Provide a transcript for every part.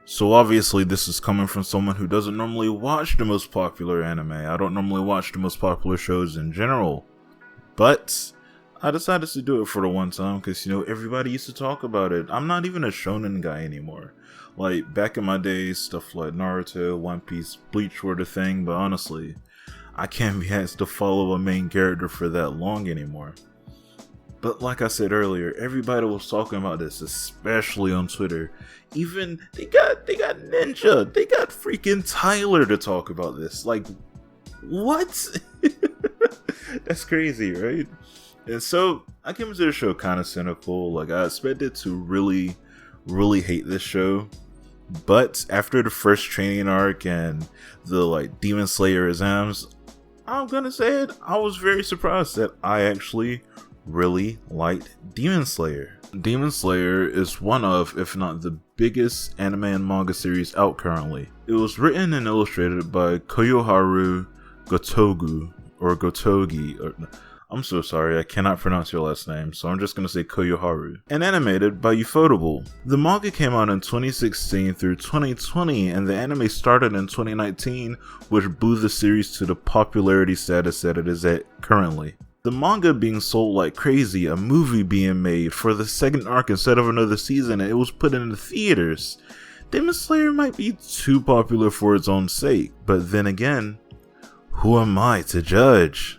So obviously this is coming from someone who doesn't normally watch the most popular anime. I don't normally watch the most popular shows in general. But I decided to do it for the one time because, everybody used to talk about it. I'm not even a shonen guy anymore. Like, back in my days, stuff like Naruto, One Piece, Bleach were the thing, but honestly, I can't be asked to follow a main character for that long anymore. But like I said earlier, everybody was talking about this, especially on Twitter. Even, they got Ninja, they got freaking Tyler to talk about this. Like, what? That's crazy, right? And so, I came into the show kind of cynical. Like, I expected to really, really hate this show. But after the first training arc and the, Demon Slayer exams, I'm gonna say it, I was very surprised that I actually really liked Demon Slayer. Demon Slayer is one of, if not the biggest anime and manga series out currently. It was written and illustrated by Koyoharu Gotogi, I'm so sorry, I cannot pronounce your last name, so I'm just gonna say Koyoharu, and animated by Ufotable. The manga came out in 2016 through 2020, and the anime started in 2019, which blew the series to the popularity status that it is at currently. The manga being sold like crazy, a movie being made for the second arc instead of another season, and it was put in the theaters. Demon Slayer might be too popular for its own sake, but then again, who am I to judge?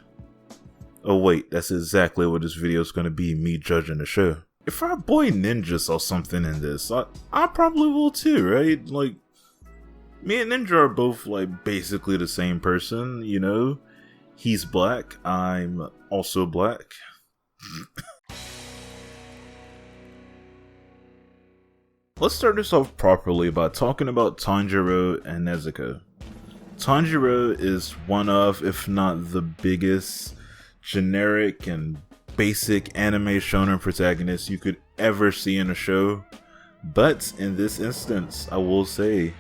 Oh wait, that's exactly what this video is going to be, me judging the show. If our boy Ninja saw something in this, I probably will too, right? Like, me and Ninja are both basically the same person, He's black, I'm also black. Let's start this off properly by talking about Tanjiro and Nezuko. Tanjiro is one of, if not the biggest, generic and basic anime shonen protagonist you could ever see in a show. But in this instance, I will say,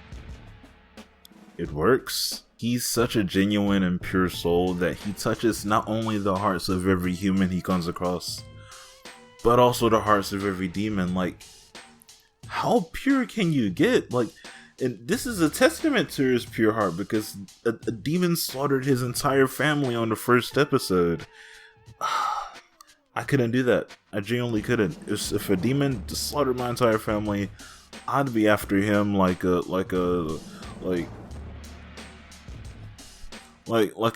it works. He's such a genuine and pure soul that he touches not only the hearts of every human he comes across, but also the hearts of every demon. Like, how pure can you get? And this is a testament to his pure heart, because a demon slaughtered his entire family on the first episode. I couldn't do that. I genuinely couldn't. If a demon slaughtered my entire family, I'd be after him like a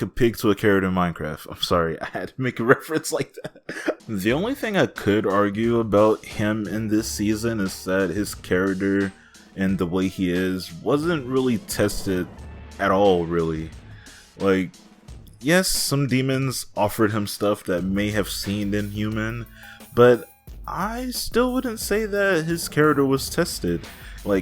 pig to a carrot in Minecraft. I'm sorry, I had to make a reference like that. The only thing I could argue about him in this season is that his character and the way he is wasn't really tested at all, really. Yes, some demons offered him stuff that may have seemed inhuman, but I still wouldn't say that his character was tested.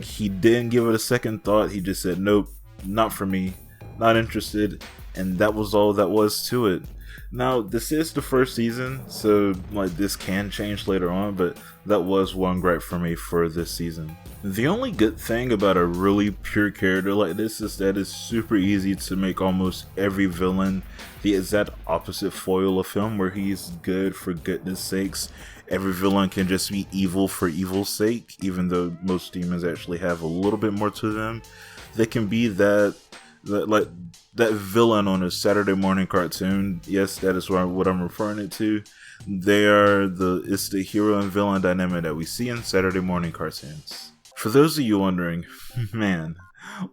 He didn't give it a second thought, he just said, nope, not for me, not interested, and that was all that was to it. Now, this is the first season, so this can change later on, but that was one gripe for me for this season. The only good thing about a really pure character like this is that it's super easy to make almost every villain the exact opposite foil of him, where he's good for goodness sakes. Every villain can just be evil for evil's sake, even though most demons actually have a little bit more to them. They can be that villain on a Saturday morning cartoon. Yes, that is what I'm referring it to. It's the hero and villain dynamic that we see in Saturday morning cartoons. For those of you wondering, man,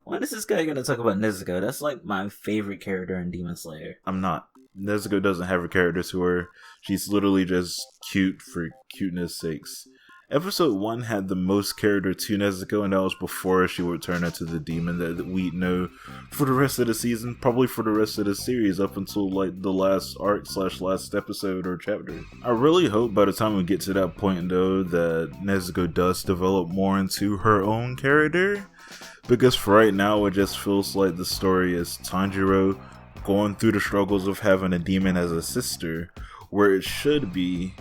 when is this guy gonna talk about Nezuko? That's my favorite character in Demon Slayer. I'm not. Nezuko doesn't have a character to her. She's literally just cute for cuteness sakes. Episode 1 had the most character to Nezuko, and that was before she would turn into the demon that we know for the rest of the season, probably for the rest of the series, up until the last arc / last episode or chapter. I really hope by the time we get to that point, though, that Nezuko does develop more into her own character, because for right now it just feels like the story is Tanjiro going through the struggles of having a demon as a sister, where it should be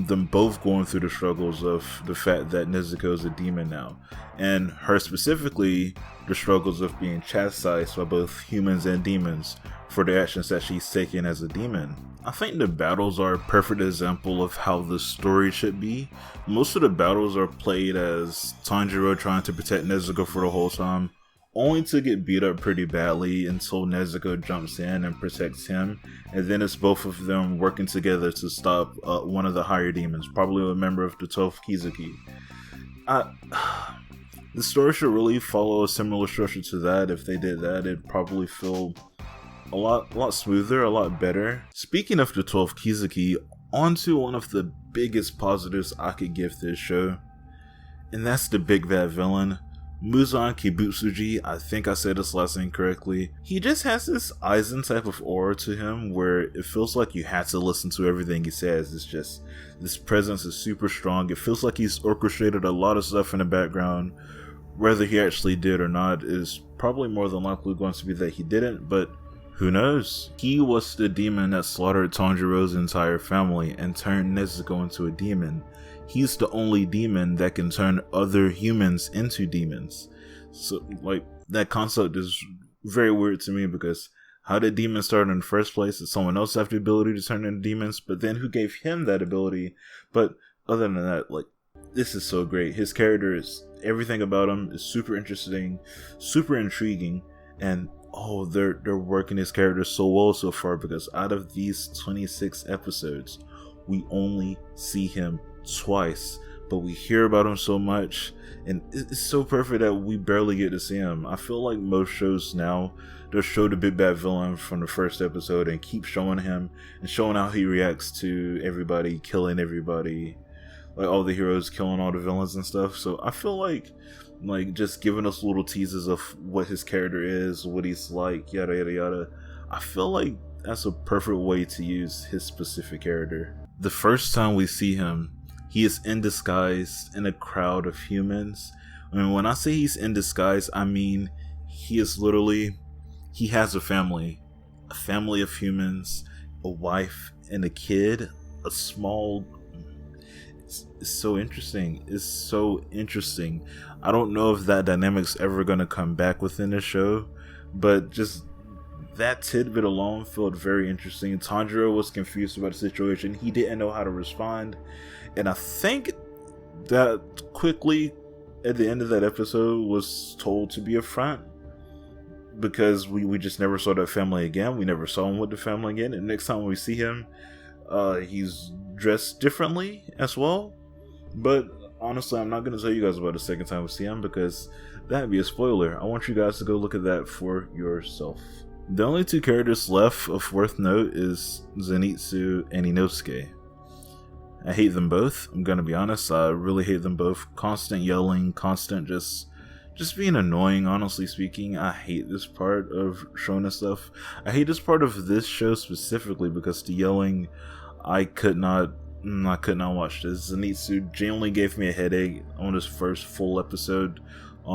them both going through the struggles of the fact that Nezuko is a demon now, and her specifically the struggles of being chastised by both humans and demons for the actions that she's taken as a demon. I think the battles are a perfect example of how the story should be. Most of the battles are played as Tanjiro trying to protect Nezuko for the whole time, only to get beat up pretty badly until Nezuko jumps in and protects him, and then it's both of them working together to stop one of the higher demons, probably a member of the 12th Kizuki. The story should really follow a similar structure to that. If they did that, it'd probably feel a lot smoother, a lot better. Speaking of the 12th Kizuki, onto one of the biggest positives I could give this show, and that's the big bad villain, Muzan Kibutsuji. I think I said this last name correctly. He just has this Aizen type of aura to him where it feels like you have to listen to everything he says. It's just, this presence is super strong. It feels like he's orchestrated a lot of stuff in the background. Whether he actually did or not is probably more than likely going to be that he didn't, but who knows? He was the demon that slaughtered Tanjiro's entire family and turned Nezuko into a demon. He's the only demon that can turn other humans into demons. So, like, that concept is very weird to me, because how did demons start in the first place? Did someone else have the ability to turn into demons? But then who gave him that ability? But other than that, like, this is so great. His character is, everything about him is super interesting, super intriguing, and they're working his character so well so far, because out of these 26 episodes, we only see him twice, but we hear about him so much, and it's so perfect that we barely get to see him. I feel like most shows now, they'll show the big bad villain from the first episode and keep showing him and showing how he reacts to everybody, killing everybody, like all the heroes killing all the villains and stuff. So I feel like just giving us little teases of what his character is, what he's like, yada yada yada. I feel like that's a perfect way to use his specific character. The first time we see him, he is in disguise in a crowd of humans. I mean, when I say he's in disguise, I mean he is literally, he has a family of humans, a wife and a kid, a small. It's so interesting. It's so interesting. I don't know if that dynamic's ever going to come back within the show, but just that tidbit alone felt very interesting. Tanjiro was confused about the situation. He didn't know how to respond. And I think that quickly at the end of that episode was told to be a front, because we just never saw that family again. We never saw him with the family again. And next time we see him, he's dressed differently as well. But honestly, I'm not going to tell you guys about the second time we see him, because that'd be a spoiler. I want you guys to go look at that for yourself. The only two characters left of worth note is Zenitsu and Inosuke. I hate them both. I'm going to be honest. I really hate them both. Constant yelling, constant just being annoying, honestly speaking. I hate this part of Shonen stuff. I hate this part of this show specifically because the yelling, I could not watch this. Zenitsu genuinely gave me a headache on this first full episode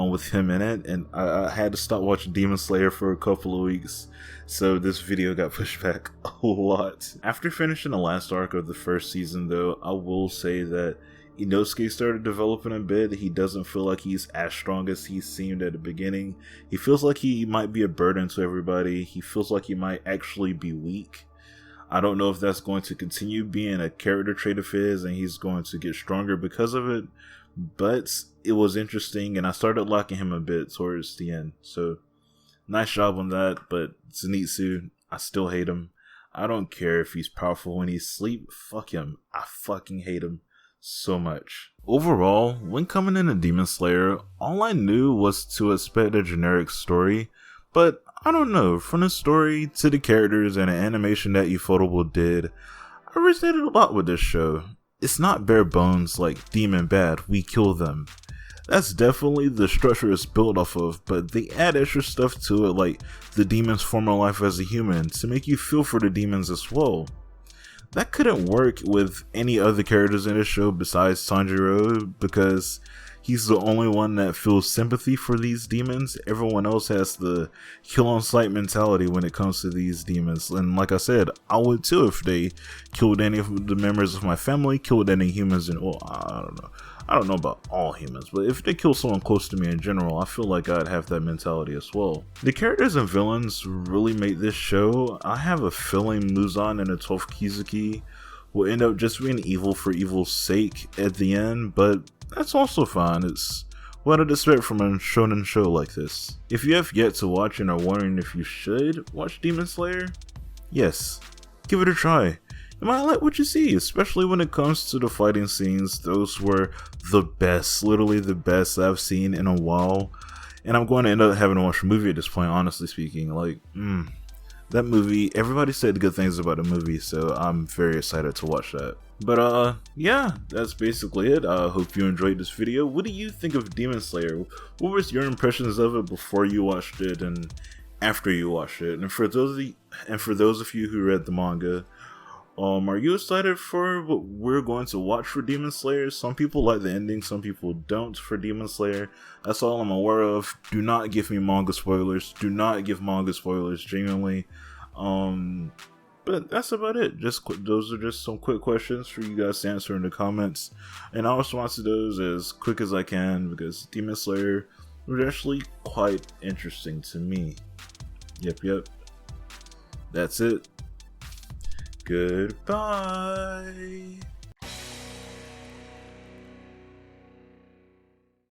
with him in it, and I had to stop watching Demon Slayer for a couple of weeks, so this video got pushed back a lot. After finishing the last arc of the first season though, I will say that Inosuke started developing a bit. He doesn't feel like he's as strong as he seemed at the beginning. He feels like he might be a burden to everybody. He feels like he might actually be weak. I don't know if that's going to continue being a character trait of his and he's going to get stronger because of it, but it was interesting and I started liking him a bit towards the end. So nice job on that. But Zenitsu, I still hate him. I don't care if he's powerful when he's asleep. Fuck him. I fucking hate him so much. Overall, when coming into Demon Slayer, all I knew was to expect a generic story, but I don't know, from the story to the characters and the animation that Ufotable did, I resonated a lot with this show. It's not bare bones like demon bad, we kill them. That's definitely the structure it's built off of, but they add extra stuff to it, like the demon's former life as a human, to make you feel for the demons as well. That couldn't work with any other characters in this show besides Tanjiro, because he's the only one that feels sympathy for these demons. Everyone else has the kill on sight mentality when it comes to these demons. And like I said, I would too if they killed any of the members of my family, killed any humans, and well, I don't know about all humans, but if they kill someone close to me in general, I feel like I'd have that mentality as well. The characters and villains really make this show. I have a feeling Muzan and the 12th Kizuki will end up just being evil for evil's sake at the end, but that's also fine. It's what I'd expect from a shonen show like this. If you have yet to watch and are wondering if you should watch Demon Slayer, yes, give it a try. You might like what you see, especially when it comes to the fighting scenes. Those were the best, literally the best I've seen in a while. And I'm going to end up having to watch a movie at this point, honestly speaking. Like, that movie, everybody said good things about the movie, so I'm very excited to watch that. But yeah, that's basically it. I hope you enjoyed this video. What do you think of Demon Slayer? What was your impressions of it before you watched it and after you watched it? And for those of you who read the manga, are you excited for what we're going to watch for Demon Slayer? Some people like the ending, some people don't for Demon Slayer. That's all I'm aware of. Do not give me manga spoilers. Do not give manga spoilers, genuinely. But that's about it. Those are just some quick questions for you guys to answer in the comments. And I'll respond to those as quick as I can because Demon Slayer was actually quite interesting to me. Yep. That's it. Goodbye.